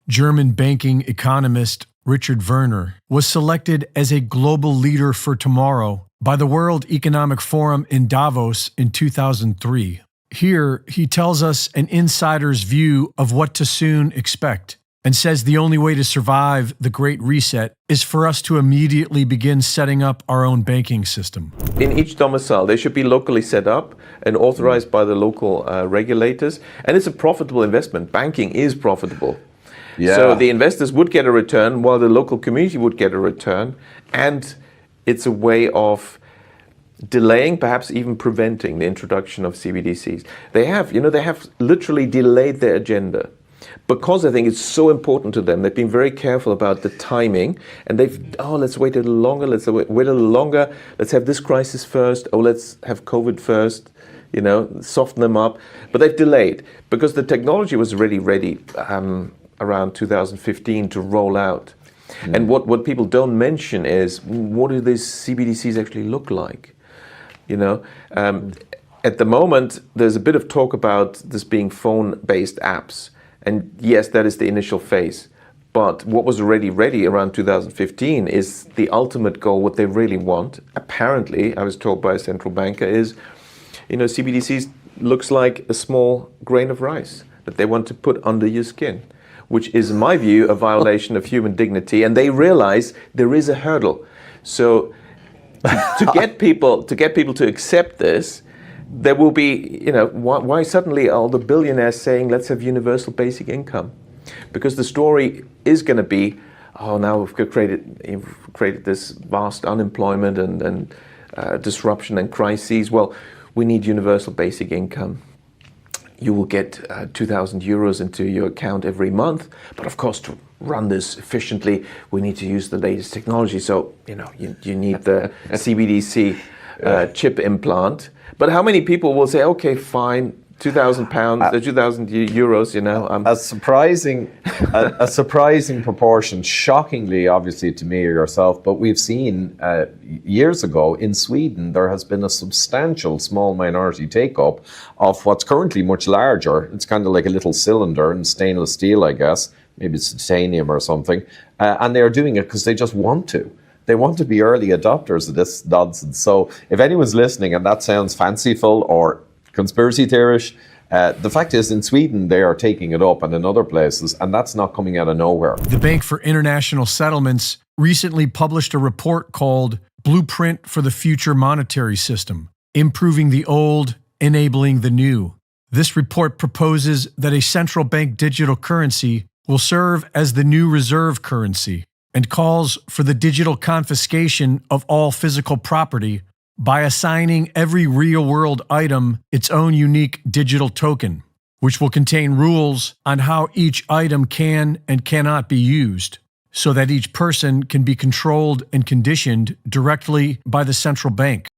German banking economist Richard Werner was selected as a global leader for tomorrow by the World Economic Forum in Davos in 2003. Here, he tells us an insider's view of what to soon expect, and says the only way to survive the Great Reset is for us to immediately begin setting up our own banking system. In each domicile, they should be locally set up and authorized by the local regulators, and it's a profitable investment. Banking is profitable. Yeah. So the investors would get a return while the local community would get a return, and it's a way of delaying, perhaps even preventing the introduction of CBDCs. They have literally delayed their agenda because I think it's so important to them. They've been very careful about the timing, and let's wait a little longer, let's have this crisis first, let's have COVID first, soften them up. But they've delayed because the technology was already ready around 2015 to roll out. And what people don't mention is, what do these CBDCs actually look like? At the moment, there's a bit of talk about this being phone-based apps. And yes, that is the initial phase. But what was already ready around 2015 is the ultimate goal. What they really want, apparently, I was told by a central banker, is, CBDCs looks like a small grain of rice that they want to put under your skin, which is, in my view, a violation of human dignity. And they realize there is a hurdle. So to get people to accept this, there will be, why suddenly are all the billionaires saying, let's have universal basic income? Because the story is going to be, now we've created this vast unemployment and disruption and crises. Well, we need universal basic income. You will get 2,000 euros into your account every month. But of course, to run this efficiently, we need to use the latest technology. So, you need the CBDC chip implant. But how many people will say, okay, fine, £2,000, 2,000 euros, A surprising proportion, shockingly, obviously, to me or yourself, but we've seen years ago in Sweden, there has been a substantial small minority take-up of what's currently much larger. It's kind of like a little cylinder in stainless steel, I guess. Maybe it's titanium or something. And they're doing it because they just want to. They want to be early adopters of this nonsense. So if anyone's listening and that sounds fanciful or conspiracy theorish, the fact is, in Sweden, they are taking it up, and in other places, and that's not coming out of nowhere. The Bank for International Settlements recently published a report called Blueprint for the Future Monetary System, Improving the Old, Enabling the New. This report proposes that a central bank digital currency will serve as the new reserve currency, and calls for the digital confiscation of all physical property by assigning every real-world item its own unique digital token, which will contain rules on how each item can and cannot be used, so that each person can be controlled and conditioned directly by the central bank.